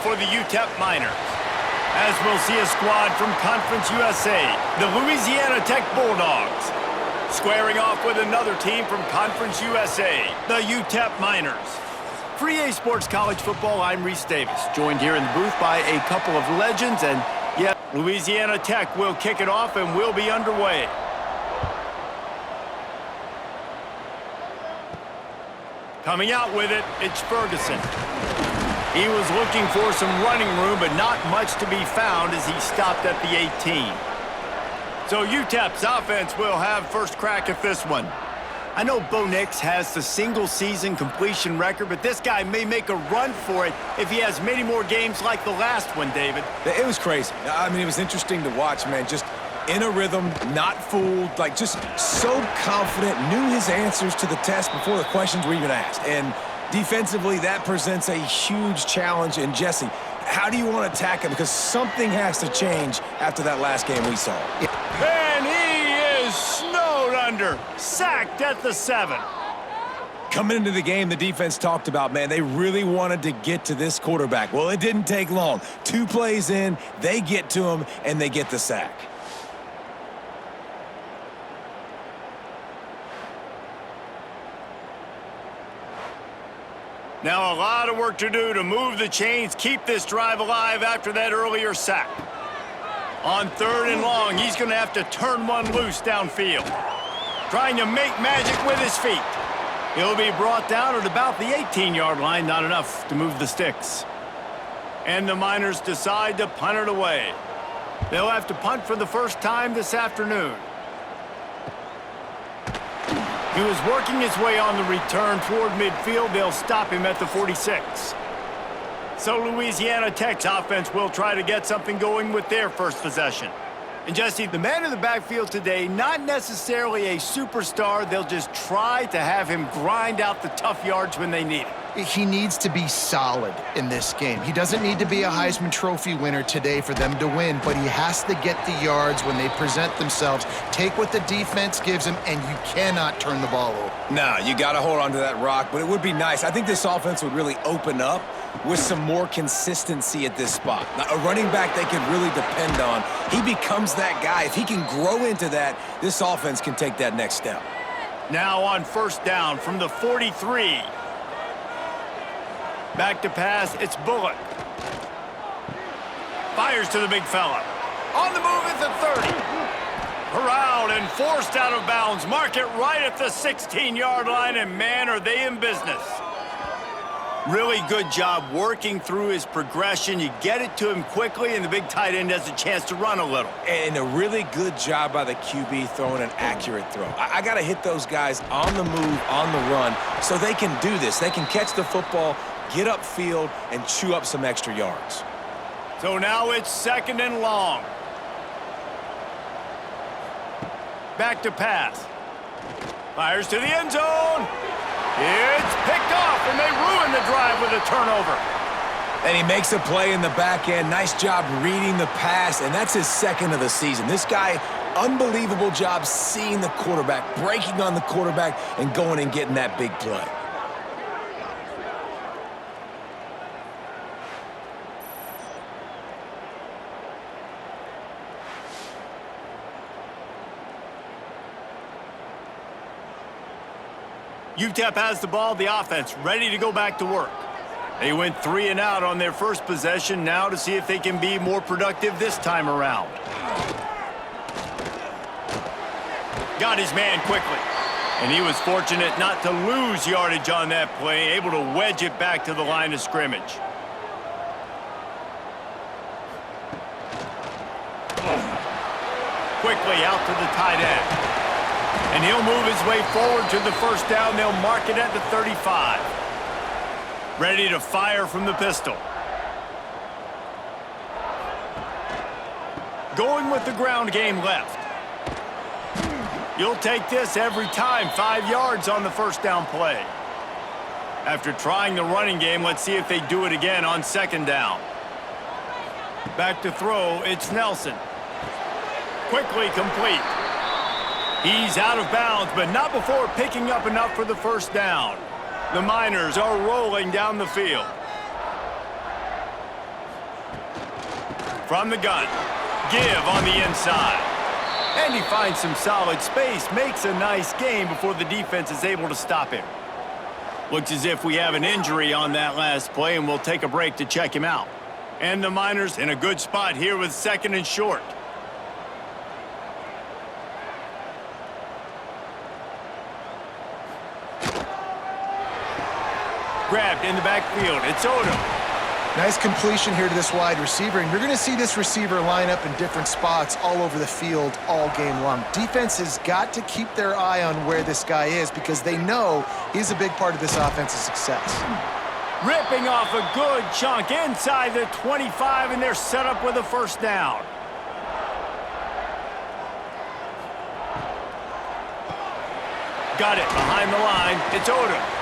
for the UTEP Miners. As we'll see a squad from Conference USA, the Louisiana Tech Bulldogs, squaring off with another team from Conference USA, the UTEP Miners. For EA Sports College Football, I'm Reese Davis, joined here in the booth by a couple of legends, and yeah, Louisiana Tech will kick it off and we'll be underway. Coming out with it, it's Ferguson. He was looking for some running room, but not much to be found as he stopped at the 18. So UTEP's offense will have first crack at this one. I know Bo Nix has the single-season completion record, but this guy may make a run for it if he has many more games like the last one, David. It was crazy. I mean, it was interesting to watch, man. Just in a rhythm, not fooled, like just so confident, knew his answers to the test before the questions were even asked. And defensively, that presents a huge challenge. And Jesse, how do you want to attack him? Because something has to change after that last game we saw. And he is snowed under, sacked at the 7. Coming into the game, the defense talked about, man, they really wanted to get to this quarterback. Well, it didn't take long. 2 plays in, they get to him, and they get the sack. Now a lot of work to do to move the chains, keep this drive alive after that earlier sack. On 3rd and long, he's going to have to turn one loose downfield. Trying to make magic with his feet. He'll be brought down at about the 18-yard line, not enough to move the sticks. And the Miners decide to punt it away. They'll have to punt for the first time this afternoon. He was working his way on the return toward midfield. They'll stop him at the 46. So Louisiana Tech's offense will try to get something going with their first possession. And Jesse, the man in the backfield today, not necessarily a superstar. They'll just try to have him grind out the tough yards when they need it. He needs to be solid in this game. He doesn't need to be a Heisman Trophy winner today for them to win, but he has to get the yards when they present themselves. Take what the defense gives him, and you cannot turn the ball over. No, you got to hold on to that rock, but it would be nice. I think this offense would really open up with some more consistency at this spot. Now, a running back they can really depend on. He becomes that guy. If he can grow into that, this offense can take that next step. Now on 1st down from the 43. Back to pass, it's Bullock. Fires to the big fella. On the move at the 30. Corralled and forced out of bounds. Mark it right at the 16-yard line, and man, are they in business. Really good job working through his progression. You get it to him quickly, and the big tight end has a chance to run a little. And a really good job by the QB throwing an accurate throw. I got to hit those guys on the move, on the run, so they can do this. They can catch the football, get upfield, and chew up some extra yards. So now it's 2nd and long. Back to pass. Fires to the end zone. It's picked off, and they ruin the drive with a turnover. And he makes a play in the back end. Nice job reading the pass, and that's his 2nd of the season. This guy, unbelievable job seeing the quarterback, breaking on the quarterback, and going and getting that big play. UTEP has the ball, the offense ready to go back to work. They went 3 and out on their first possession, now to see if they can be more productive this time around. Got his man quickly, and he was fortunate not to lose yardage on that play, able to wedge it back to the line of scrimmage. Quickly out to the tight end. And he'll move his way forward to the 1st down. They'll mark it at the 35. Ready to fire from the pistol. Going with the ground game left. You'll take this every time. 5 yards on the 1st down play. After trying the running game, let's see if they do it again on 2nd down. Back to throw, it's Nelson. Quickly complete. He's out of bounds, but not before picking up enough for the 1st down. The Miners are rolling down the field. From the gun, give on the inside. And he finds some solid space, makes a nice gain before the defense is able to stop him. Looks as if we have an injury on that last play, and we'll take a break to check him out. And the Miners in a good spot here with 2nd and short. Grabbed in the backfield. It's Odom. Nice completion here to this wide receiver, and you're going to see this receiver line up in different spots all over the field all game long. Defense has got to keep their eye on where this guy is because they know he's a big part of this offense's success. Ripping off a good chunk inside the 25, and they're set up with a first down. Got it behind the line. It's Odom.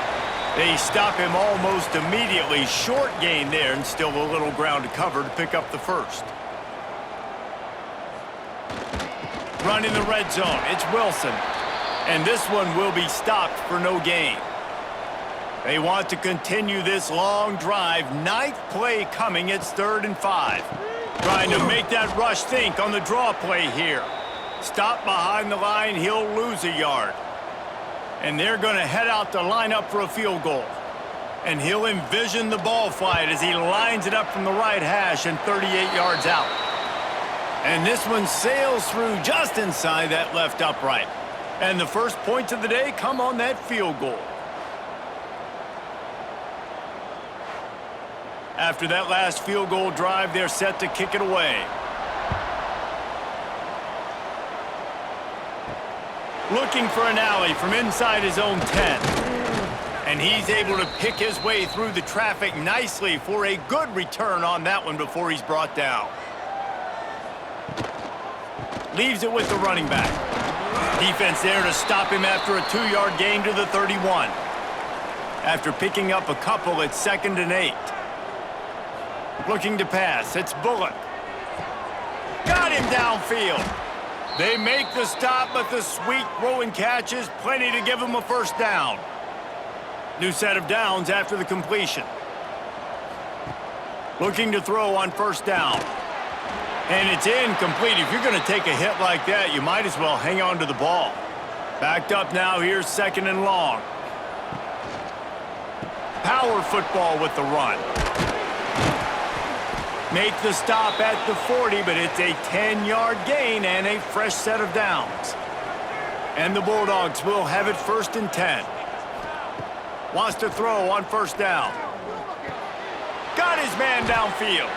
They stop him almost immediately. Short gain there, and still a little ground to cover to pick up the first. Run in the red zone. It's Wilson. And this one will be stopped for no gain. They want to continue this long drive. 9th play coming. It's 3rd and 5. Trying to make that rush think on the draw play here. Stop behind the line. He'll lose a yard. And they're going to head out to line up for a field goal. And he'll envision the ball flight as he lines it up from the right hash and 38 yards out. And this one sails through just inside that left upright. And the first points of the day come on that field goal. After that last field goal drive, they're set to kick it away. Looking for an alley from inside his own 10. And he's able to pick his way through the traffic nicely for a good return on that one before he's brought down. Leaves it with the running back. Defense there to stop him after a 2-yard gain to the 31. After picking up a couple, it's 2nd and 8. Looking to pass, it's Bullock. Got him downfield. They make the stop, but the sweet throw and catch is plenty to give them a first down. New set of downs after the completion. Looking to throw on first down. And it's incomplete. If you're going to take a hit like that, you might as well hang on to the ball. Backed up now, here's 2nd and long. Power football with the run. Make the stop at the 40, but it's a 10-yard gain and a fresh set of downs. And the Bulldogs will have it 1st and 10. Wants to throw on first down. Got his man downfield.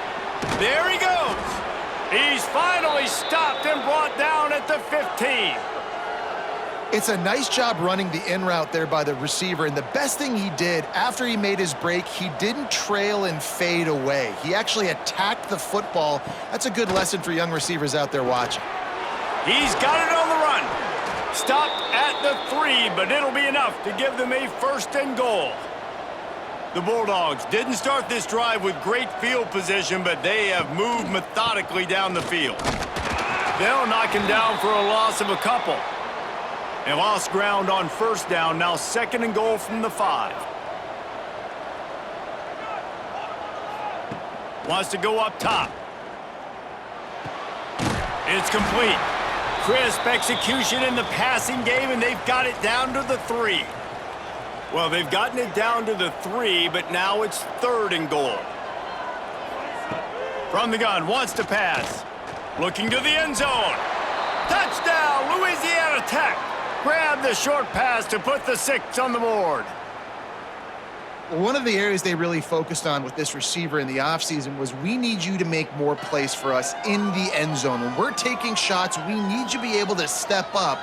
There he goes. He's finally stopped and brought down at the 15. It's a nice job running the in route there by the receiver, and the best thing he did after he made his break, he didn't trail and fade away. He actually attacked the football. That's a good lesson for young receivers out there watching. He's got it on the run. Stopped at the 3, but it'll be enough to give them a 1st and goal. The Bulldogs didn't start this drive with great field position, but they have moved methodically down the field. They'll knock him down for a loss of a couple. They lost ground on first down, now 2nd and goal from the 5. Wants to go up top. It's complete. Crisp execution in the passing game, and they've got it down to the 3. Well, they've gotten it down to the 3, but now it's 3rd and goal. From the gun, wants to pass. Looking to the end zone. Touchdown, Louisiana Tech. Grab the short pass to put the 6 on the board. One of the areas they really focused on with this receiver in the offseason was we need you to make more plays for us in the end zone. When we're taking shots, we need you to be able to step up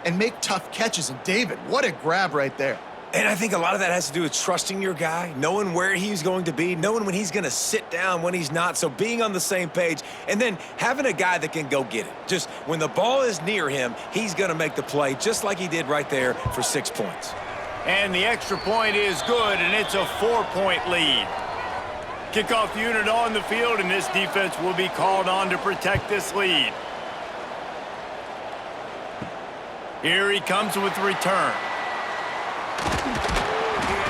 and make tough catches. And David, what a grab right there. And I think a lot of that has to do with trusting your guy, knowing where he's going to be, knowing when he's going to sit down, when he's not, so being on the same page, and then having a guy that can go get it. Just when the ball is near him, he's going to make the play, just like he did right there for 6 points. And the extra point is good, and it's a 4-point lead. Kickoff unit on the field, and this defense will be called on to protect this lead. Here he comes with the return.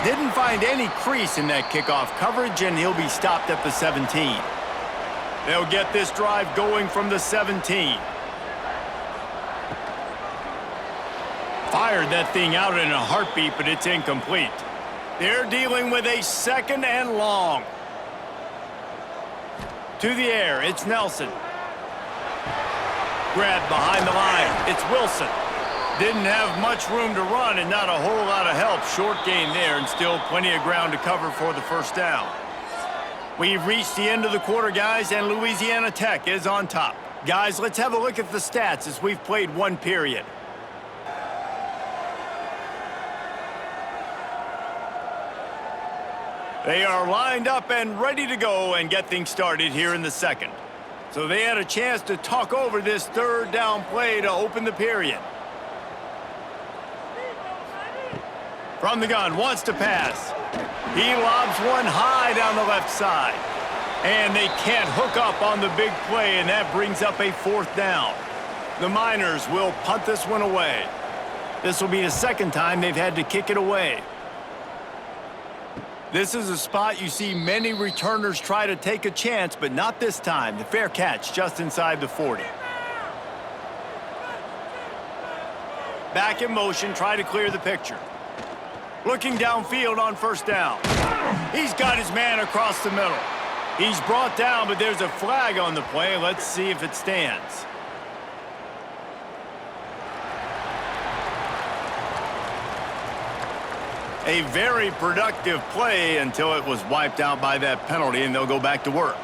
Didn't find any crease in that kickoff coverage, and he'll be stopped at the 17. They'll get this drive going from the 17. Fired that thing out in a heartbeat, but it's incomplete. They're dealing with a 2nd and long. To the air, it's Nelson. Grab behind the line, it's Wilson. Didn't have much room to run and not a whole lot of help. Short gain there and still plenty of ground to cover for the first down. We've reached the end of the quarter, guys, and Louisiana Tech is on top. Guys, let's have a look at the stats as we've played one period. They are lined up and ready to go and get things started here in the second. So they had a chance to talk over this 3rd down play to open the period. From the gun, wants to pass. He lobs one high down the left side. And they can't hook up on the big play, and that brings up a 4th down. The Miners will punt this one away. This will be the 2nd time they've had to kick it away. This is a spot you see many returners try to take a chance, but not this time. The fair catch just inside the 40. Back in motion, try to clear the picture. Looking downfield on 1st down. He's got his man across the middle. He's brought down, but there's a flag on the play. Let's see if it stands. A very productive play until it was wiped out by that penalty, and they'll go back to work.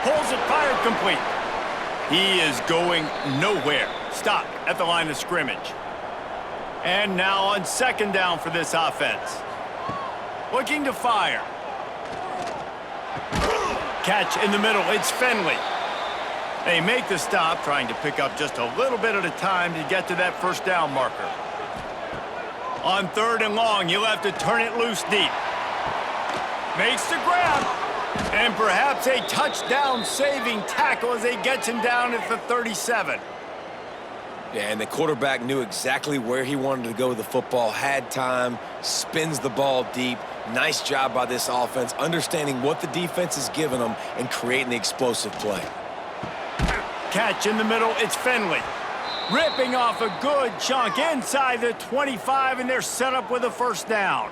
Pulls it, fired, complete. He is going nowhere. Stop at the line of scrimmage. And now on 2nd down for this offense. Looking to fire. Catch in the middle, it's Finley. They make the stop, trying to pick up just a little bit at a time to get to that 1st down marker. On 3rd and long, you'll have to turn it loose deep. Makes the grab. And perhaps a touchdown-saving tackle as he gets him down at the 37. Yeah, and the quarterback knew exactly where he wanted to go with the football, had time, spins the ball deep. Nice job by this offense, understanding what the defense is giving them and creating the explosive play. Catch in the middle, it's Finley. Ripping off a good chunk inside the 25, and they're set up with a 1st down.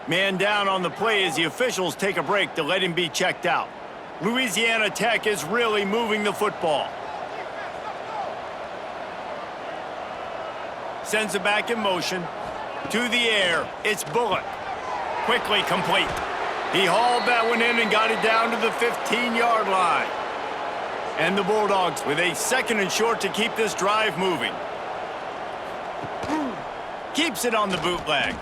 Man down on the play as the officials take a break to let him be checked out. Louisiana Tech is really moving the football. Sends it back in motion. To the air, it's Bullock. Quickly complete. He hauled that one in and got it down to the 15-yard line. And the Bulldogs with a 2nd and short to keep this drive moving. Keeps it on the bootleg.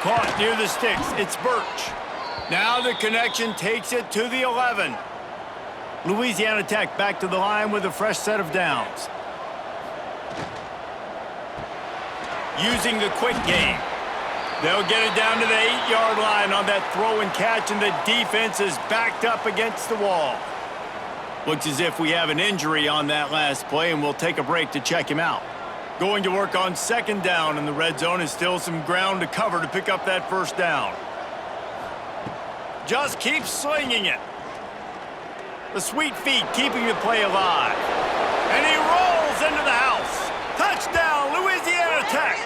Caught near the sticks, it's Birch. Now the connection takes it to the 11. Louisiana Tech back to the line with a fresh set of downs. Using the quick game. They'll get it down to the 8-yard line on that throw and catch, and the defense is backed up against the wall. Looks as if we have an injury on that last play, and we'll take a break to check him out. Going to work on 2nd down, and the red zone is still some ground to cover to pick up that 1st down. Just keeps slinging it. The sweet feet keeping the play alive. And he rolls into the house. Touchdown, Louisiana Tech.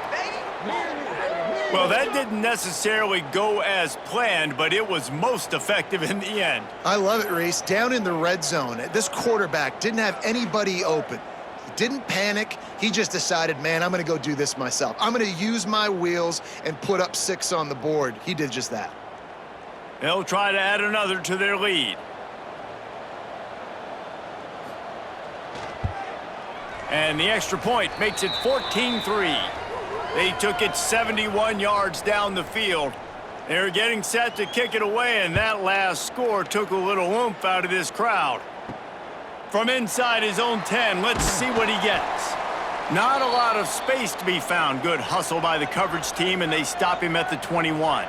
Well, that didn't necessarily go as planned, but it was most effective in the end. I love it, Reese. Down in the red zone, this quarterback didn't have anybody open. He didn't panic. He just decided, man, I'm going to go do this myself. I'm going to use my wheels and put up 6 on the board. He did just that. They'll try to add another to their lead. And the extra point makes it 14-3. They took it 71 yards down the field. They're getting set to kick it away, and that last score took a little oomph out of this crowd. From inside his own 10, let's see what he gets. Not a lot of space to be found. Good hustle by the coverage team, and they stop him at the 21.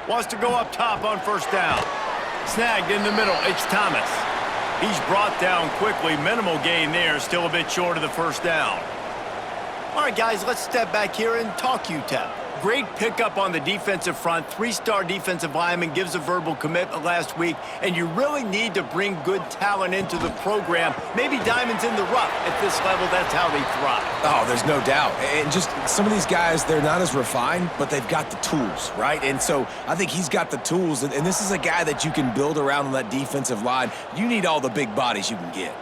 Wants to go up top on 1st down. Snagged in the middle, it's Thomas. He's brought down quickly. Minimal gain there, still a bit short of the 1st down. All right, guys, let's step back here and talk UTEP. Great pickup on the defensive front. 3-star defensive lineman gives a verbal commitment last week, and you really need to bring good talent into the program. Maybe diamonds in the rough. At this level, that's how they thrive. Oh, there's no doubt. And just some of these guys, they're not as refined, but they've got the tools, right? And so I think he's got the tools, and this is a guy that you can build around on that defensive line. You need all the big bodies you can get.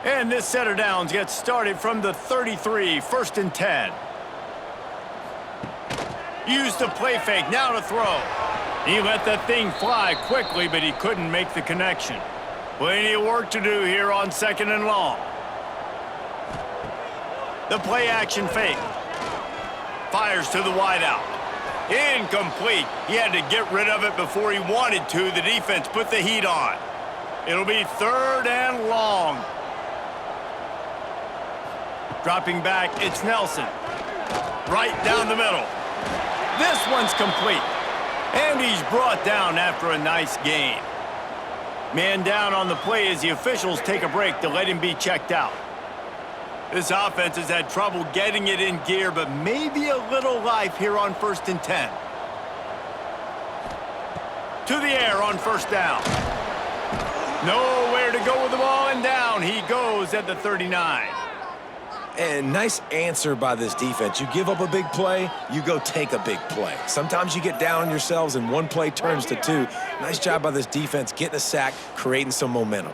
And this set of downs gets started from the 33, 1st and 10. Used the play fake, now to throw. He let that thing fly quickly, but he couldn't make the connection. Plenty of work to do here on 2nd and long. The play action fake. Fires to the wideout. Incomplete. He had to get rid of it before he wanted to. The defense put the heat on. It'll be 3rd and long. Dropping back, it's Nelson. Right down the middle. This one's complete. And he's brought down after a nice gain. Man down on the play as the officials take a break to let him be checked out. This offense has had trouble getting it in gear, but maybe a little life here on 1st and 10. To the air on 1st down. Nowhere to go with the ball, and down he goes at the 39. And nice answer by this defense. You give up a big play, you go take a big play. Sometimes you get down on yourselves and one play turns to two. Nice job by this defense getting a sack, creating some momentum.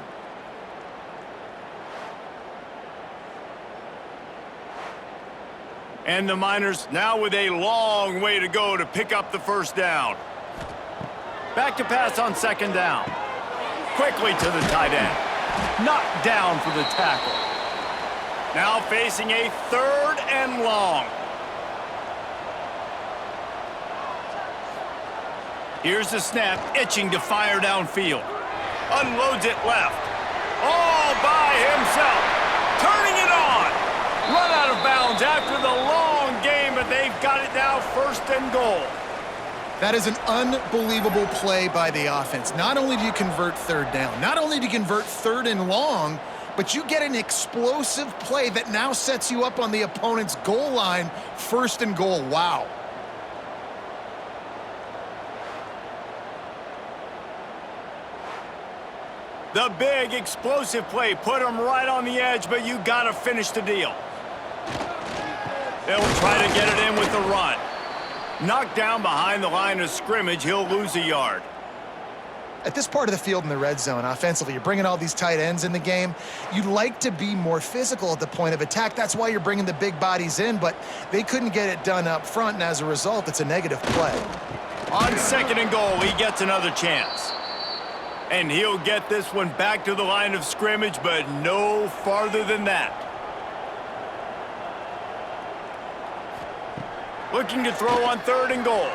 And the Miners now with a long way to go to pick up the 1st down. Back to pass on 2nd down. Quickly to the tight end. Knocked down for the tackle. Now facing a 3rd and long. Here's the snap, itching to fire downfield. Unloads it left. All by himself. Turning it on. Run out of bounds after the long game, but they've got it now 1st and goal. That is an unbelievable play by the offense. Not only do you convert 3rd down, not only do you convert 3rd and long, but you get an explosive play that now sets you up on the opponent's goal line, 1st and goal. Wow. The big explosive play put him right on the edge, but you got to finish the deal. They'll try to get it in with the run. Knocked down behind the line of scrimmage, he'll lose a yard. At this part of the field in the red zone, offensively, you're bringing all these tight ends in the game. You'd like to be more physical at the point of attack. That's why you're bringing the big bodies in, but they couldn't get it done up front, and as a result, it's a negative play. On 2nd and goal, he gets another chance. And he'll get this one back to the line of scrimmage, but no farther than that. Looking to throw on 3rd and goal.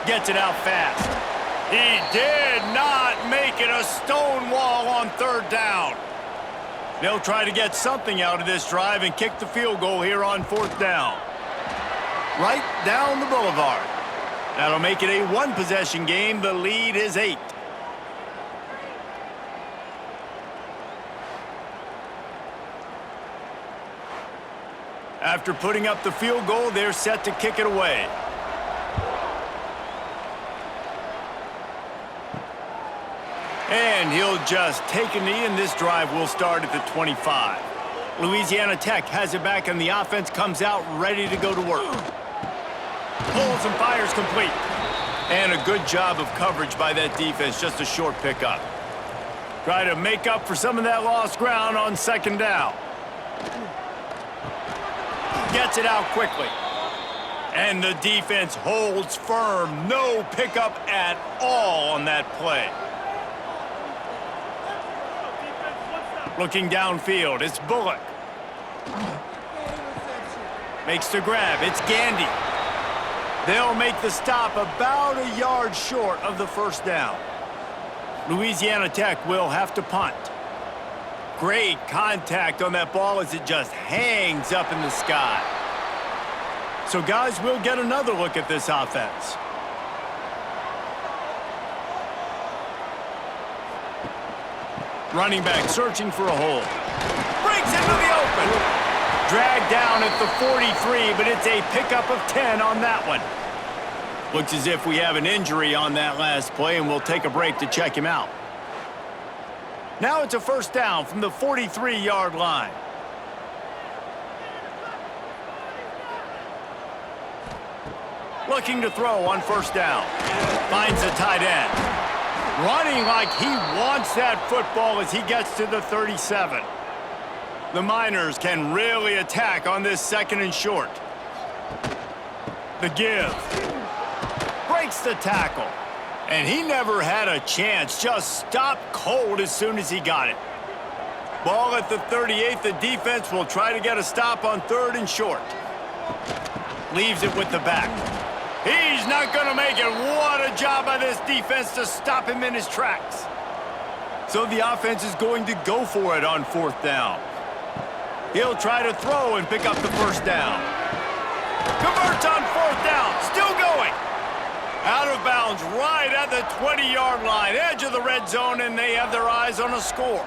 Gets it out fast. He did not make it. A stone wall on 3rd down. They'll try to get something out of this drive and kick the field goal here on 4th down. Right down the boulevard. That'll make it a 1-possession game. The lead is 8. After putting up the field goal, they're set to kick it away. And he'll just take a knee, and this drive will start at the 25. Louisiana Tech has it back, and the offense comes out ready to go to work. Pulls and fires complete. And a good job of coverage by that defense, just a short pickup. Try to make up for some of that lost ground on 2nd down. Gets it out quickly. And the defense holds firm. No pickup at all on that play. Looking downfield, it's Bullock. Makes the grab, it's Gandy. They'll make the stop about a yard short of the 1st down. Louisiana Tech will have to punt. Great contact on that ball as it just hangs up in the sky. So, guys, we'll get another look at this offense. Running back searching for a hole. Breaks into the open. dragged down at the 43, but it's a pickup of 10 on that one. Looks as if we have an injury on that last play, and we'll take a break to check him out. Now it's a first down from the 43-yard line. Looking to throw on first down. Finds a tight end. Running like he wants that football as he gets to the 37. The Miners can really attack on this second and short. The give. Breaks the tackle. And he never had a chance. Just stopped cold as soon as he got it. Ball at the 38. The defense will try to get a stop on third and short. Leaves it with the back. He's not going to make it. What a job by this defense to stop him in his tracks. So the offense is going to go for it on fourth down. He'll try to throw and pick up the first down. Converts on fourth down. Still going. Out of bounds right at the 20-yard line. Edge of the red zone, and they have their eyes on a score.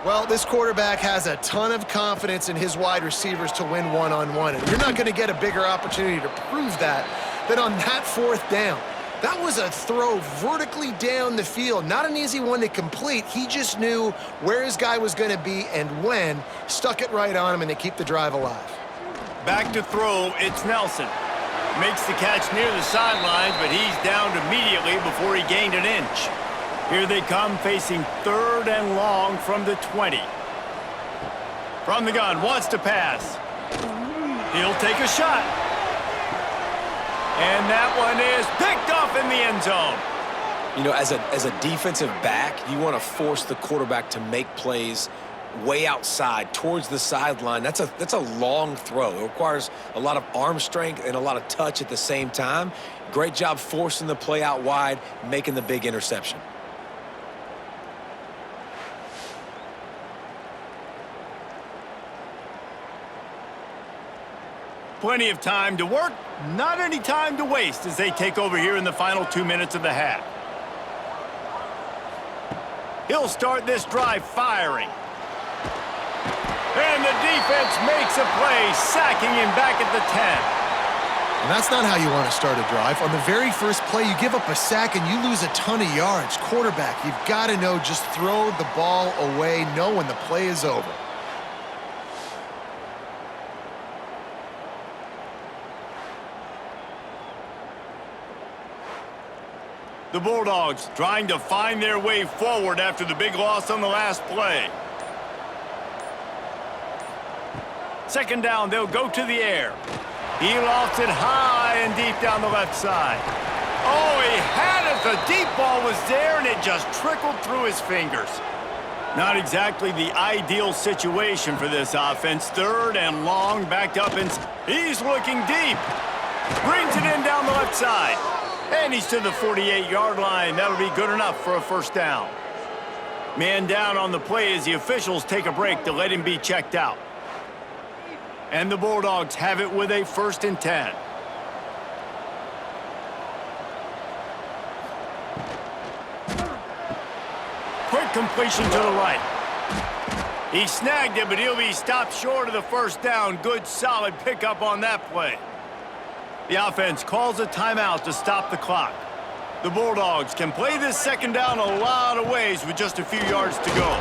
Well, this quarterback has a ton of confidence in his wide receivers to win one-on-one. And you're not going to get a bigger opportunity to prove that than on that fourth down. That was a throw vertically down the field. Not an easy one to complete. He just knew where his guy was going to be and when. Stuck it right on him, and they keep the drive alive. Back to throw, it's Nelson. Makes the catch near the sidelines, but he's downed immediately before he gained an inch. Here they come, facing third and long from the 20. From the gun, wants to pass. He'll take a shot. And that one is picked off in the end zone. You know, as a defensive back, you want to force the quarterback to make plays way outside, towards the sideline. That's a long throw. It requires a lot of arm strength and a lot of touch at the same time. Great job forcing the play out wide, making the big interception. Plenty of time to work, not any time to waste as they take over here in the final 2 minutes of the half. He'll start this drive firing. And the defense makes a play, sacking him back at the 10. And that's not how you want to start a drive. On the very first play, you give up a sack and you lose a ton of yards. Quarterback, you've got to know, just throw the ball away, know when the play is over. The Bulldogs trying to find their way forward after the big loss on the last play. Second down, they'll go to the air. He lofts it high and deep down the left side. Oh, he had it. The deep ball was there, and it just trickled through his fingers. Not exactly the ideal situation for this offense. Third and long, backed up, and he's looking deep. Brings it in down the left side. And he's to the 48-yard line. That'll be good enough for a first down. Man down on the play as the officials take a break to let him be checked out. And the Bulldogs have it with a 1st and 10. Quick completion to the right. He snagged it, but he'll be stopped short of the first down. Good, solid pickup on that play. The offense calls a timeout to stop the clock. The Bulldogs can play this second down a lot of ways with just a few yards to go.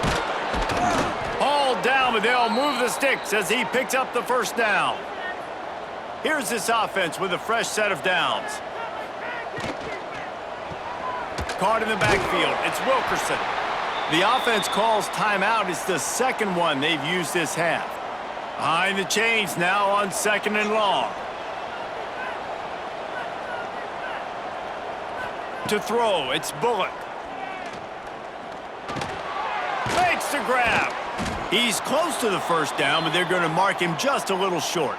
Hauled down, but they'll move the sticks as he picks up the first down. Here's this offense with a fresh set of downs. Caught in the backfield, it's Wilkerson. The offense calls timeout. It's the second one they've used this half. Behind the chains now on second and long. To throw, it's Bullock. Makes the grab. He's close to the first down, but they're going to mark him just a little short.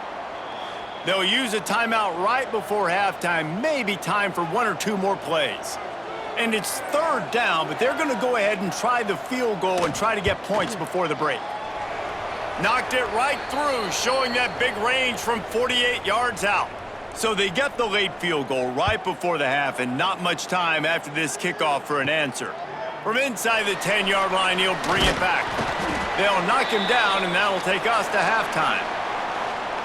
They'll use a timeout right before halftime, maybe time for 1 or 2 more plays. And it's third down, but they're going to go ahead and try the field goal and try to get points before the break. Knocked it right through, showing that big range from 48 yards out. So they get the late field goal right before the half, and not much time after this kickoff for an answer. From inside the 10-yard line, he'll bring it back. They'll knock him down, and that'll take us to halftime.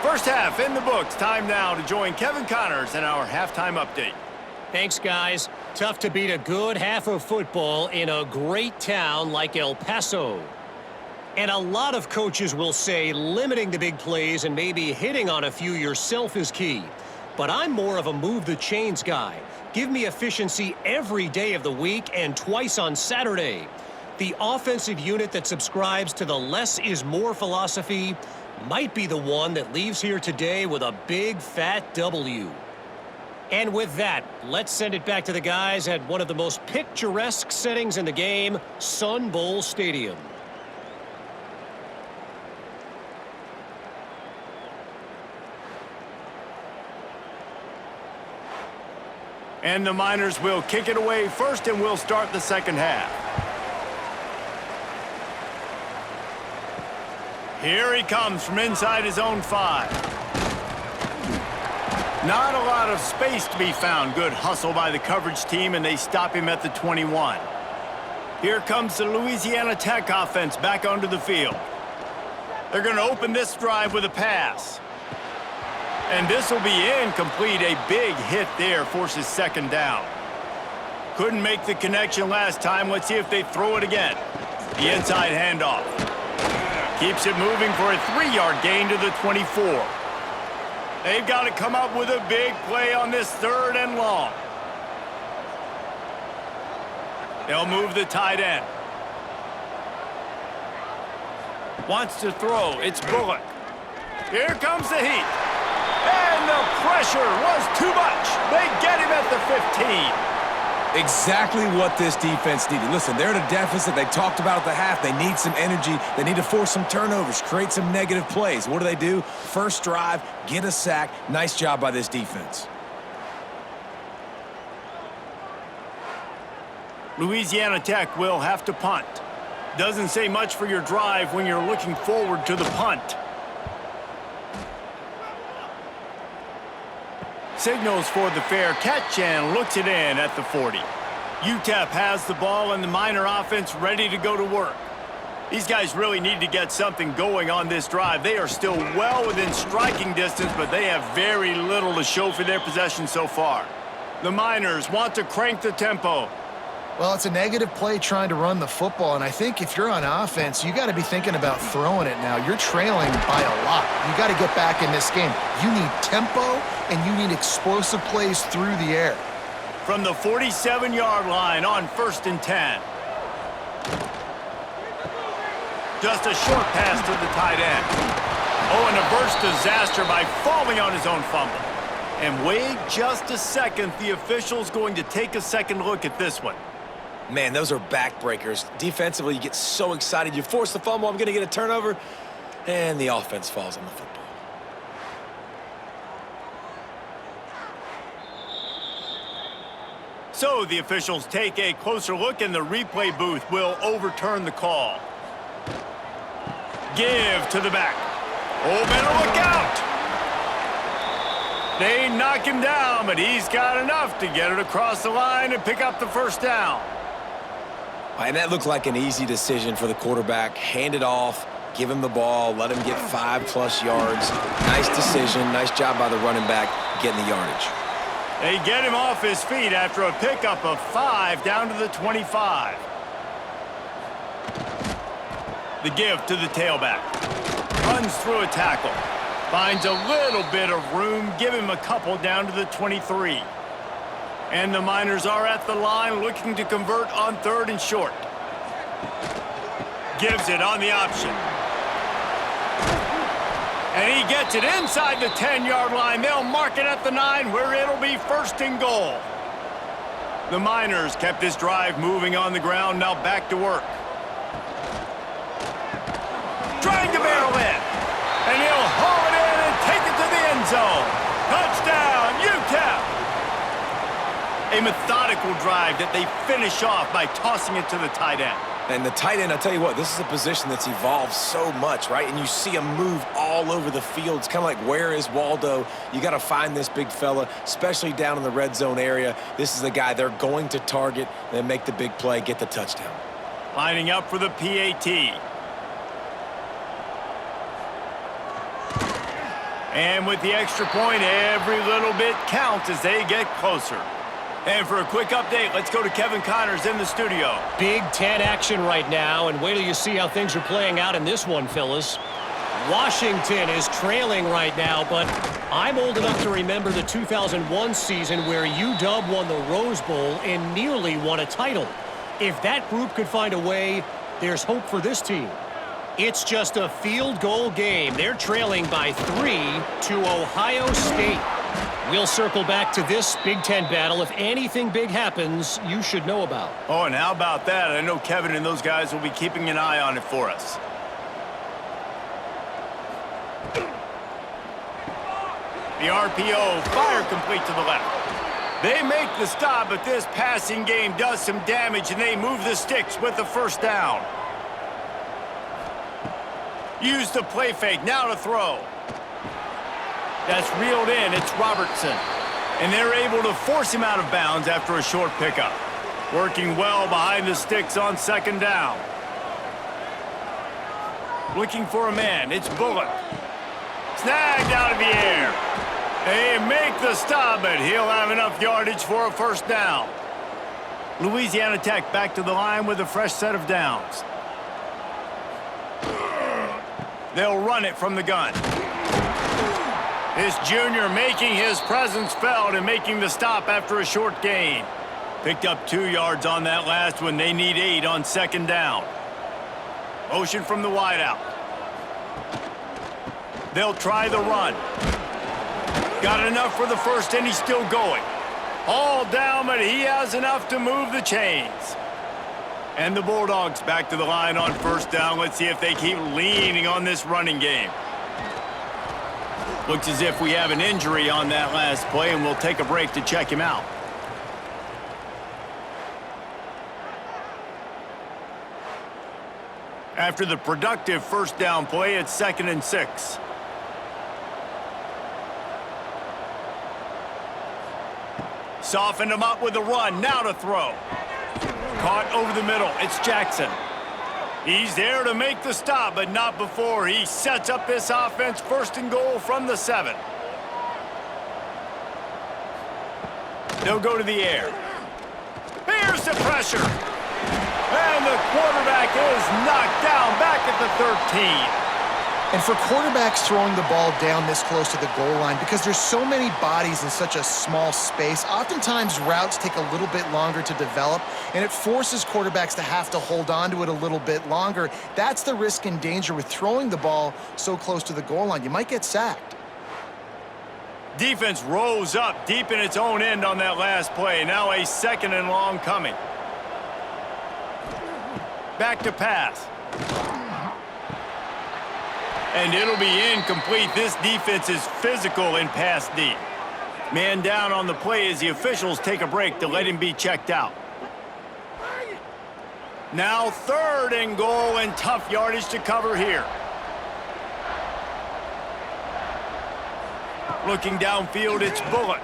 First half in the books. Time now to join Kevin Connors in our halftime update. Thanks, guys. Tough to beat a good half of football in a great town like El Paso. And a lot of coaches will say limiting the big plays and maybe hitting on a few yourself is key. But I'm more of a move the chains guy. Give me efficiency every day of the week and twice on Saturday. The offensive unit that subscribes to the less is more philosophy might be the one that leaves here today with a big fat W. And with that, let's send it back to the guys at one of the most picturesque settings in the game, Sun Bowl Stadium. And the Miners will kick it away first, and we'll start the second half. Here he comes from inside his own 5. Not a lot of space to be found. Good hustle by the coverage team, and they stop him at the 21. Here comes the Louisiana Tech offense back onto the field. They're going to open this drive with a pass. And this will be incomplete. A big hit there forces second down. Couldn't make the connection last time. Let's see if they throw it again. The inside handoff. Keeps it moving for a 3-yard gain to the 24. They've got to come up with a big play on this 3rd and long. They'll move the tight end. Wants to throw. It's Bullock. Here comes the heat. And the pressure was too much. They get him at the 15. Exactly what this defense needed. Listen, they're at a deficit. They talked about at the half. They need some energy. They need to force some turnovers, create some negative plays. What do? First drive, get a sack. Nice job by this defense. Louisiana Tech will have to punt. Doesn't say much for your drive when you're looking forward to the punt. Signals for the fair catch and looks it in at the 40. UTEP has the ball and the Miner offense ready to go to work. These guys really need to get something going on this drive. They are still well within striking distance, but they have very little to show for their possession so far. The Miners want to crank the tempo. Well, it's a negative play trying to run the football, and I think if you're on offense, you got to be thinking about throwing it now. You're trailing by a lot. You got to get back in this game. You need tempo, and you need explosive plays through the air. From the 47-yard line on 1st and 10. Just a short pass to the tight end. Oh, and a burst disaster by falling on his own fumble. And wait just a second. The official's going to take a second look at this one. Man, those are backbreakers. Defensively, you get so excited. You force the fumble, I'm going to get a turnover, and the offense falls on the football. So the officials take a closer look, and the replay booth will overturn the call. Give to the back. Oh, better look out! They knock him down, but he's got enough to get it across the line and pick up the first down. And that looked like an easy decision for the quarterback. Hand it off, give him the ball, let him get 5+ yards. Nice decision, nice job by the running back getting the yardage. They get him off his feet after a pickup of 5 down to the 25. The give to the tailback. Runs through a tackle. Finds a little bit of room. Give him a couple down to the 23. And the Miners are at the line looking to convert on 3rd and short. Gives it on the option. And he gets it inside the 10-yard line. They'll mark it at the 9 where it'll be 1st and goal. The Miners kept this drive moving on the ground. Now back to work. Trying to barrel in. And he'll haul it in and take it to the end zone. Touchdown, UTEP! A methodical drive that they finish off by tossing it to the tight end. And the tight end, I'll tell you what, this is a position that's evolved so much, right? And you see him move all over the field. It's kind of like, where is Waldo? You got to find this big fella, especially down in the red zone area. This is the guy they're going to target, then make the big play, get the touchdown. Lining up for the PAT. And with the extra point, every little bit counts as they get closer. And for a quick update, let's go to Kevin Connors in the studio. Big Ten action right now, and wait till you see how things are playing out in this one, fellas. Washington is trailing right now, but I'm old enough to remember the 2001 season where UW won the Rose Bowl and nearly won a title. If that group could find a way, there's hope for this team. It's just a field goal game. They're trailing by 3 to Ohio State. We'll circle back to this Big Ten battle. If anything big happens, you should know about. Oh, and how about that? I know Kevin and those guys will be keeping an eye on it for us. The RPO, fire complete to the left. They make the stop, but this passing game does some damage, and they move the sticks with the first down. Use the play fake, now to throw. That's reeled in, it's Robertson. And they're able to force him out of bounds after a short pickup. Working well behind the sticks on second down. Looking for a man, it's Bullock. Snagged out of the air. They make the stop, but he'll have enough yardage for a first down. Louisiana Tech back to the line with a fresh set of downs. They'll run it from the gun. This junior making his presence felt and making the stop after a short gain. Picked up 2 yards on that last one. They need 8 on second down. Motion from the wideout. They'll try the run. Got enough for the first, and he's still going. All down, but he has enough to move the chains. And the Bulldogs back to the line on first down. Let's see if they keep leaning on this running game. Looks as if we have an injury on that last play, and we'll take a break to check him out. After the productive first down play, it's 2nd and 6. Softened him up with a run, now to throw. Caught over the middle, it's Jackson. He's there to make the stop, but not before he sets up this offense. 1st and goal from the 7. They'll go to the air. Here's the pressure. And the quarterback is knocked down back at the 13. And for quarterbacks throwing the ball down this close to the goal line, because there's so many bodies in such a small space, oftentimes routes take a little bit longer to develop, and it forces quarterbacks to have to hold on to it a little bit longer. That's the risk and danger with throwing the ball so close to the goal line. You might get sacked. Defense rose up deep in its own end on that last play. Now a 2nd and long coming. Back to pass. And it'll be incomplete. This defense is physical in pass deep. Man down on the play as the officials take a break to let him be checked out. Now 3rd and goal, and tough yardage to cover here. Looking downfield, it's Bullock.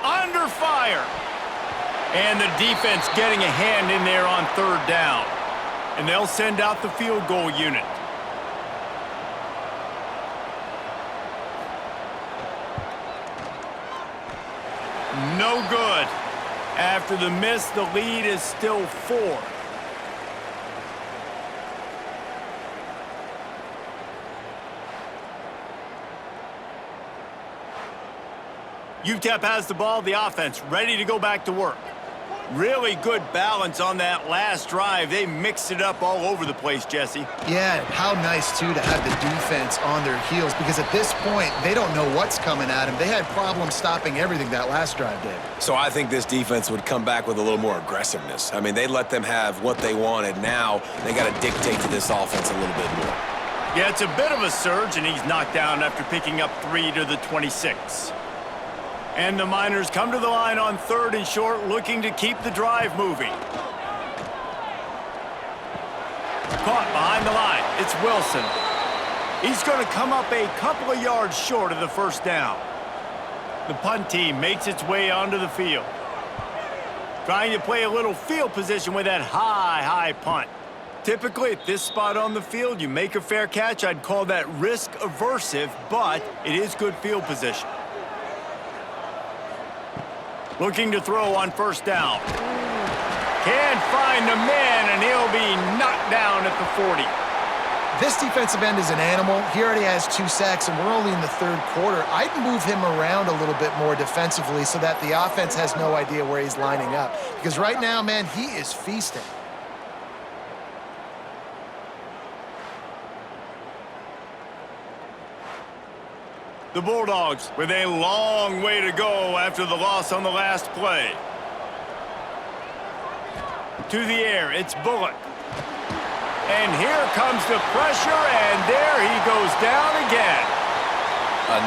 Under fire. And the defense getting a hand in there on 3rd down. And they'll send out the field goal unit. No good. After the miss, the lead is still 4. UTEP has the ball, the offense ready to go back to work. Really good balance on that last drive. They mixed it up all over the place, Jesse. Yeah, how nice, too, to have the defense on their heels, because at this point, they don't know what's coming at them. They had problems stopping everything that last drive did. So I think this defense would come back with a little more aggressiveness. I mean, they let them have what they wanted. Now they got to dictate to this offense a little bit more. Yeah, it's a bit of a surge, and he's knocked down after picking up 3 to the 26. And the Miners come to the line on 3rd and short, looking to keep the drive moving. Caught behind the line. It's Wilson. He's going to come up a couple of yards short of the first down. The punt team makes its way onto the field. Trying to play a little field position with that high punt. Typically, at this spot on the field, you make a fair catch. I'd call that risk-aversive, but it is good field position. Looking to throw on first down. Can't find the man, and he'll be knocked down at the 40. This defensive end is an animal. He already has 2 sacks, and we're only in the third quarter. I'd move him around a little bit more defensively so that the offense has no idea where he's lining up. Because right now, man, he is feasting. The Bulldogs with a long way to go after the loss on the last play. To the air, it's Bullock. And here comes the pressure, and there he goes down again.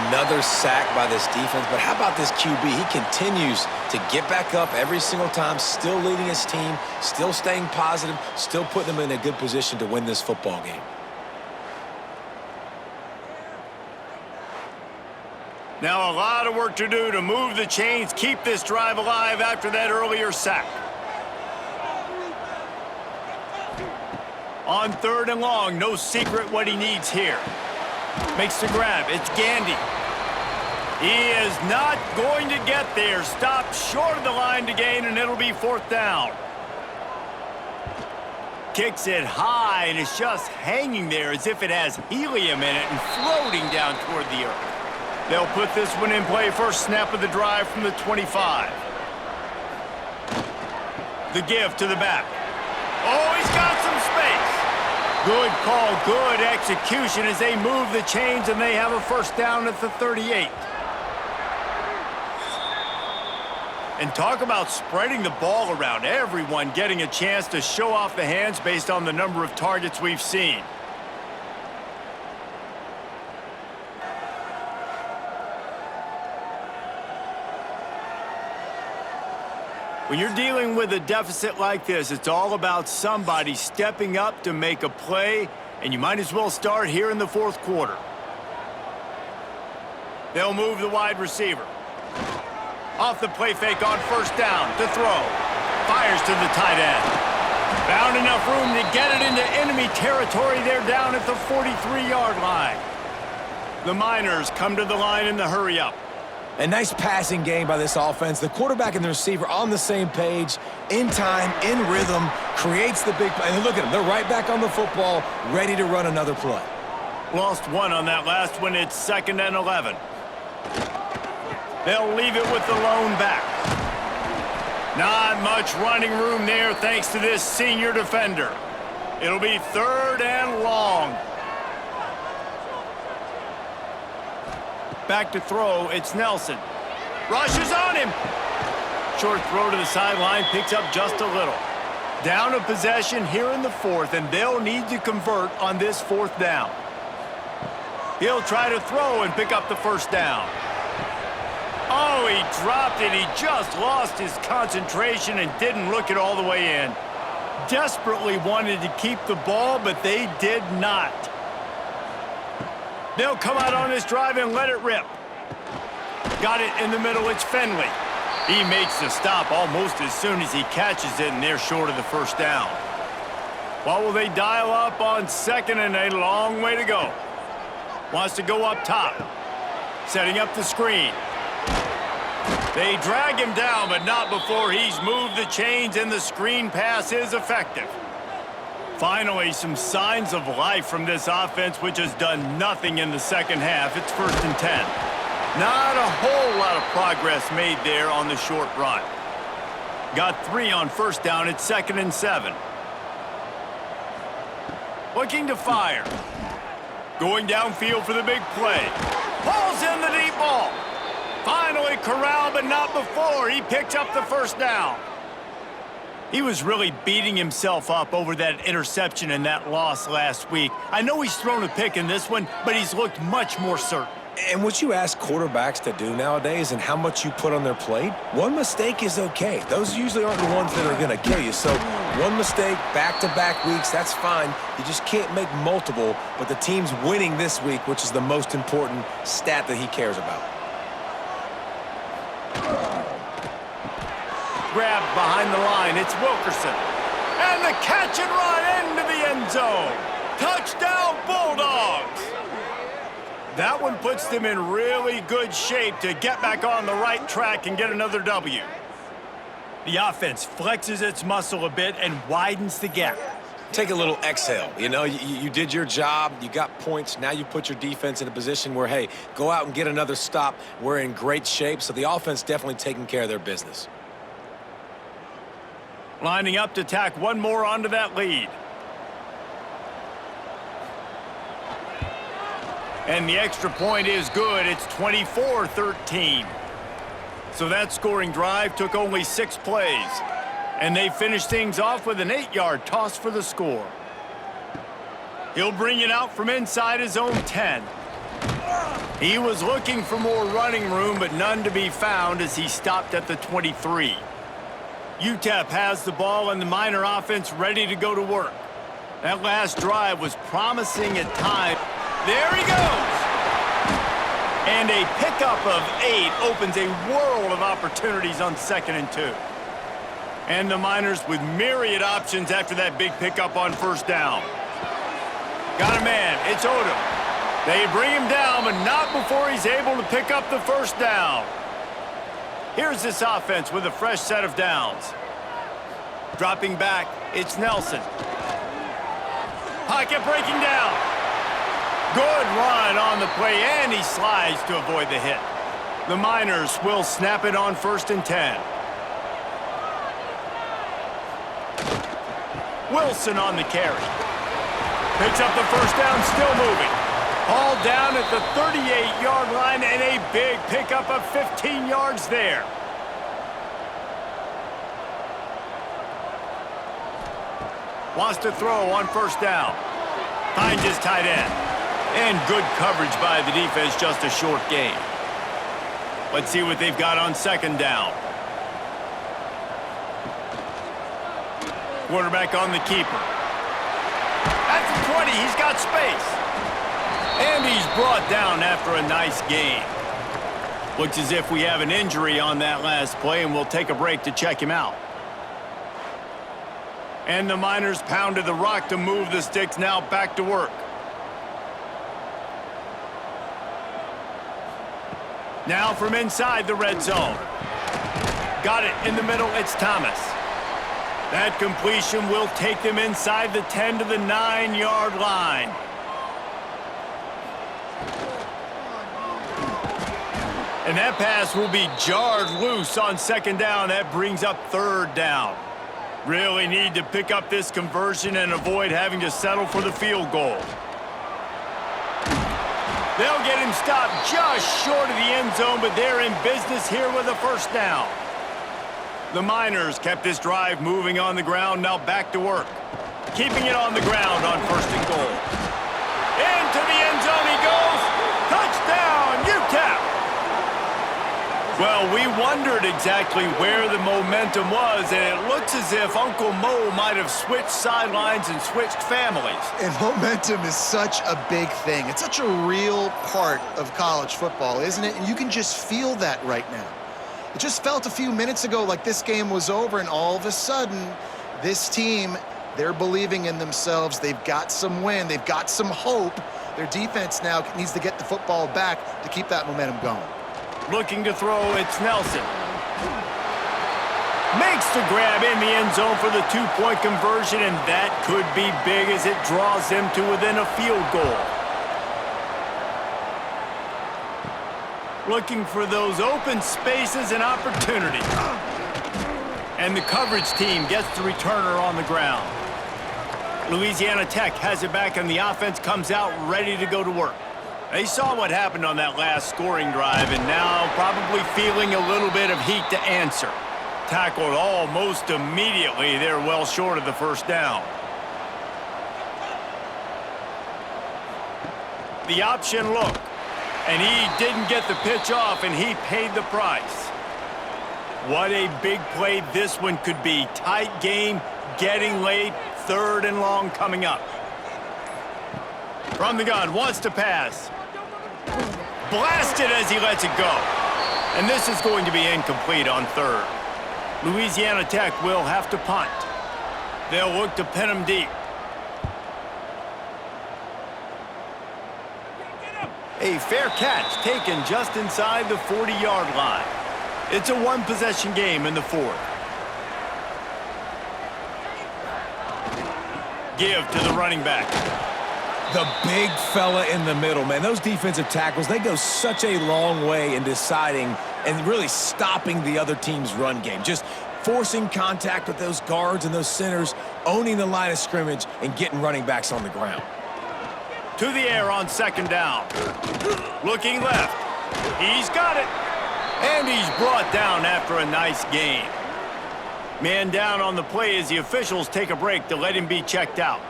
Another sack by this defense, but how about this QB? He continues to get back up every single time, still leading his team, still staying positive, still putting them in a good position to win this football game. Now a lot of work to do to move the chains, keep this drive alive after that earlier sack. On 3rd and long, no secret what he needs here. Makes the grab, it's Gandy. He is not going to get there. Stopped short of the line to gain, and it'll be 4th down. Kicks it high, and it's just hanging there as if it has helium in it and floating down toward the earth. They'll put this one in play first snap of the drive from the 25. The give to the back. Oh, he's got some space. Good call, good execution as they move the chains, and they have a first down at the 38. And talk about spreading the ball around. Everyone getting a chance to show off the hands based on the number of targets we've seen. When you're dealing with a deficit like this, it's all about somebody stepping up to make a play, and you might as well start here in the 4th quarter. They'll move the wide receiver. Off the play fake on first down to throw. Fires to the tight end. Found enough room to get it into enemy territory. They're down at the 43-yard line. The Miners come to the line in the hurry-up. A nice passing game by this offense. The quarterback and the receiver on the same page, in time, in rhythm, creates the big play. And look at them. They're right back on the football, ready to run another play. Lost one on that last one. It's 2nd and 11. They'll leave it with the lone back. Not much running room there thanks to this senior defender. It'll be 3rd and long. Back to throw, it's Nelson. Rushes on him. Short throw to the sideline, picks up just a little. Down a possession here in the 4th, and they'll need to convert on this 4th down. He'll try to throw and pick up the first down. Oh, he dropped it. He just lost his concentration and didn't look it all the way in. Desperately wanted to keep the ball, but they did not. They'll come out on this drive and let it rip. Got it in the middle, it's Finley. He makes the stop almost as soon as he catches it, and they're short of the first down. What will they dial up on 2nd and a long way to go? Wants to go up top. Setting up the screen. They drag him down, but not before he's moved the chains, and the screen pass is effective. Finally, some signs of life from this offense, which has done nothing in the second half. It's 1st and 10. Not a whole lot of progress made there on the short run. Got 3 on first down. It's 2nd and 7. Looking to fire. Going downfield for the big play. Pulls in the deep ball. Finally corralled, but not before. He picked up the first down. He was really beating himself up over that interception and that loss last week. I know he's thrown a pick in this one, but he's looked much more certain. And what you ask quarterbacks to do nowadays and how much you put on their plate, one mistake is okay. Those usually aren't the ones that are going to kill you. So one mistake, back-to-back weeks, that's fine. You just can't make multiple, but the team's winning this week, which is the most important stat that he cares about. Grabbed behind the line, it's Wilkerson. And the catch and run into the end zone. Touchdown, Bulldogs! That one puts them in really good shape to get back on the right track and get another W. The offense flexes its muscle a bit and widens the gap. Take a little exhale. You know, you did your job. You got points. Now you put your defense in a position where, hey, go out and get another stop. We're in great shape, so the offense definitely taking care of their business. Lining up to tack one more onto that lead. And the extra point is good. It's 24-13. So that scoring drive took only 6 plays. And they finished things off with an 8-yard toss for the score. He'll bring it out from inside his own 10. He was looking for more running room, but none to be found as he stopped at the 23. UTEP has the ball and the Miner offense ready to go to work. That last drive was promising at times. There he goes! And a pickup of 8 opens a world of opportunities on 2nd and 2. And the Miners with myriad options after that big pickup on 1st down. Got a man, it's Odom. They bring him down, but not before he's able to pick up the 1st down. Here's this offense with a fresh set of downs. Dropping back, it's Nelson. Pocket breaking down. Good run on the play, and he slides to avoid the hit. The Miners will snap it on 1st and 10. Wilson on the carry. Picks up the 1st down, still moving. All down at the 38-yard line, and a big pickup of 15 yards there. Wants to throw on 1st down. Finds his tight end. And good coverage by the defense, just a short gain. Let's see what they've got on 2nd down. Quarterback on the keeper. At the 20, he's got space. And he's brought down after a nice gain. Looks as if we have an injury on that last play, and we'll take a break to check him out. And the Miners pounded the rock to move the sticks, now back to work. Now from inside the red zone. Got it in the middle, it's Thomas. That completion will take them inside the 10 to the 9-yard line. And that pass will be jarred loose on 2nd down. That brings up 3rd down. Really need to pick up this conversion and avoid having to settle for the field goal. They'll get him stopped just short of the end zone, but they're in business here with a 1st down. The Miners kept this drive moving on the ground, now back to work. Keeping it on the ground on 1st and goal. Into the end zone he goes. Touchdown, UTEP! Well, we wondered exactly where the momentum was, and it looks as if Uncle Mo might have switched sidelines and switched families. And momentum is such a big thing. It's such a real part of college football, isn't it? And you can just feel that right now. It just felt a few minutes ago like this game was over, and all of a sudden, this team, they're believing in themselves. They've got some wind. They've got some hope. Their defense now needs to get the football back to keep that momentum going. Looking to throw, it's Nelson. Makes the grab in the end zone for the 2-point conversion, and that could be big as it draws them to within a field goal. Looking for those open spaces and opportunities. And the coverage team gets the returner on the ground. Louisiana Tech has it back, and the offense comes out ready to go to work. They saw what happened on that last scoring drive, and now probably feeling a little bit of heat to answer. Tackled almost immediately. They're well short of the 1st down. The option look, and he didn't get the pitch off, and he paid the price. What a big play this one could be. Tight game, getting late, 3rd and long coming up. From the gun, wants to pass. Blasted as he lets it go. And this is going to be incomplete on 3rd. Louisiana Tech will have to punt. They'll look to pin him deep. A fair catch taken just inside the 40-yard line. It's a one-possession game in the fourth. Give to the running back. The big fella in the middle, man. Those defensive tackles, they go such a long way in deciding and really stopping the other team's run game. Just forcing contact with those guards and those centers, owning the line of scrimmage, and getting running backs on the ground. To the air on second down. Looking left. He's got it. And he's brought down after a nice gain. Man down on the play as the officials take a break to let him be checked out.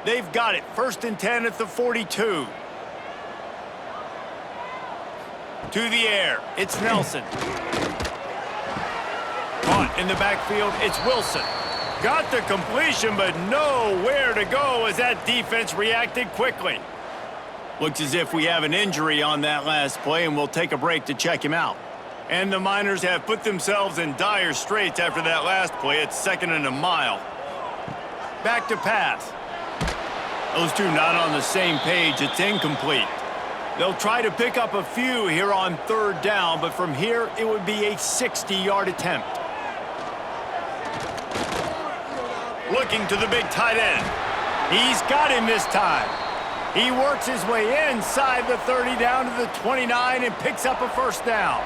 They've got it. 1st and 10 at the 42. To the air. It's Nelson. Caught in the backfield. It's Wilson. Got the completion, but nowhere to go as that defense reacted quickly. Looks as if we have an injury on that last play, and we'll take a break to check him out. And the Miners have put themselves in dire straits after that last play. It's 2nd and a mile. Back to pass. Those two not on the same page. It's incomplete. They'll try to pick up a few here on 3rd down, but from here, it would be a 60-yard attempt. Looking to the big tight end. He's got him this time. He works his way inside the 30 down to the 29 and picks up a 1st down.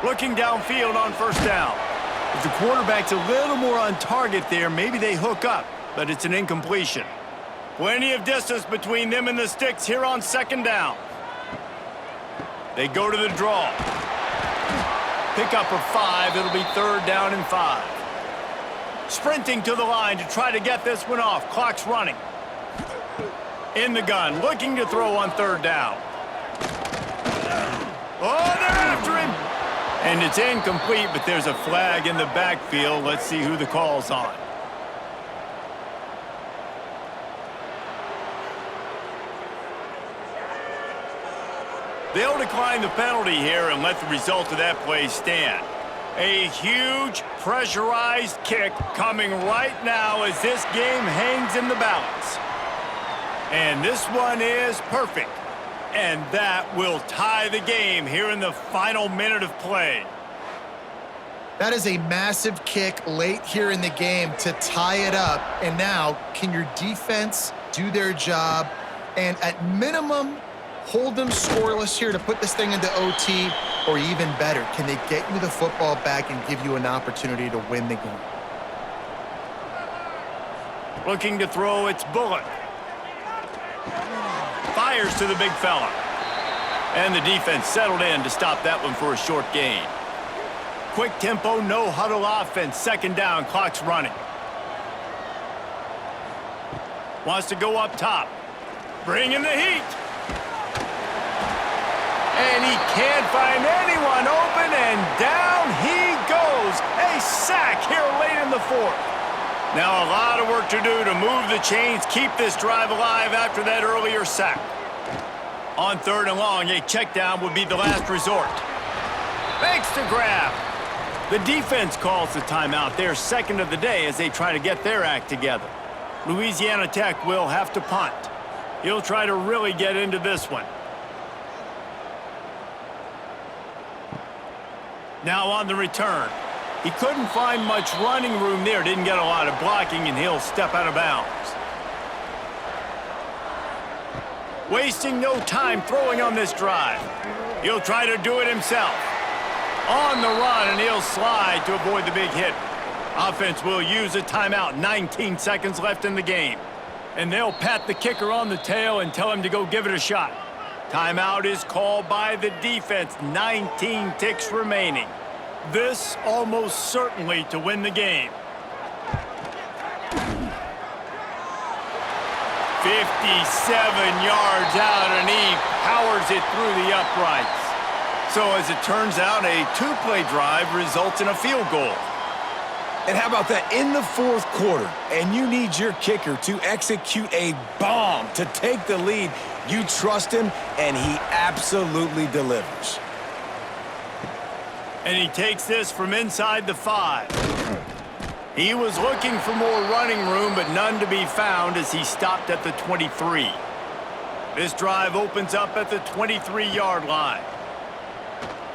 Looking downfield on 1st down. If the quarterback's a little more on target there, maybe they hook up, but it's an incompletion. Plenty of distance between them and the sticks here on 2nd down. They go to the draw. Pick up a 5. It'll be 3rd down and 5. Sprinting to the line to try to get this one off. Clock's running. In the gun, looking to throw on 3rd down. Oh, they're after him! And it's incomplete, but there's a flag in the backfield. Let's see who the call's on. They'll decline the penalty here and let the result of that play stand. A huge pressurized kick coming right now as this game hangs in the balance. And this one is perfect. And that will tie the game here in the final minute of play. That is a massive kick late here in the game to tie it up. And now, can your defense do their job and at minimum hold them scoreless here to put this thing into OT? Or even better, can they get you the football back and give you an opportunity to win the game? Looking to throw, it's Bullock. Fires to the big fella. And the defense settled in to stop that one for a short gain. Quick tempo, no huddle offense. 2nd down, clock's running. Wants to go up top. Bring in the heat. And he can't find anyone open, and down he goes. A sack here late in the 4th. Now a lot of work to do to move the chains, keep this drive alive after that earlier sack. On 3rd and long, a check down would be the last resort. Makes the grab. The defense calls the timeout. They're 2nd of the day as they try to get their act together. Louisiana Tech will have to punt. He'll try to really get into this one. Now on the return. He couldn't find much running room there. Didn't get a lot of blocking, and he'll step out of bounds. Wasting no time throwing on this drive. He'll try to do it himself. On the run, and he'll slide to avoid the big hit. Offense will use a timeout. 19 seconds left in the game. And they'll pat the kicker on the tail and tell him to go give it a shot. Timeout is called by the defense. 19 ticks remaining. This almost certainly to win the game. 57 yards out, and he powers it through the uprights. So as it turns out, a 2-play drive results in a field goal. And how about that in the 4th quarter, and you need your kicker to execute a bomb to take the lead. You trust him, and he absolutely delivers. And he takes this from inside the 5. He was looking for more running room, but none to be found as he stopped at the 23. This drive opens up at the 23-yard line.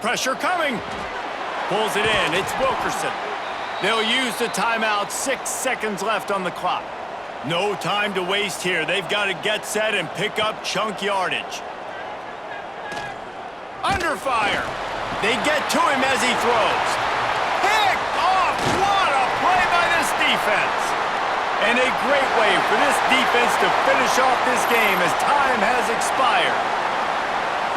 Pressure coming. Pulls it in. It's Wilkerson. They'll use the timeout. 6 seconds left on the clock. No time to waste here. They've got to get set and pick up chunk yardage. Under fire. They get to him as he throws. Picked off. What a play by this defense. And a great way for this defense to finish off this game as time has expired.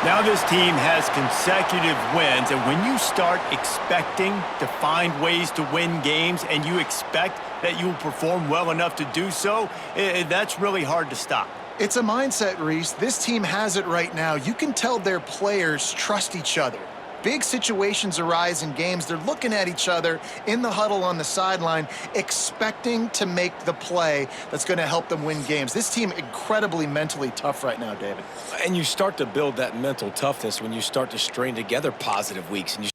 Now this team has consecutive wins, and when you start expecting to find ways to win games and you expect that you'll perform well enough to do so, that's really hard to stop. It's a mindset, Reese. This team has it right now. You can tell their players trust each other. Big situations arise in games. They're looking at each other in the huddle on the sideline, expecting to make the play that's going to help them win games. This team incredibly mentally tough right now, David. And you start to build that mental toughness when you start to string together positive weeks and you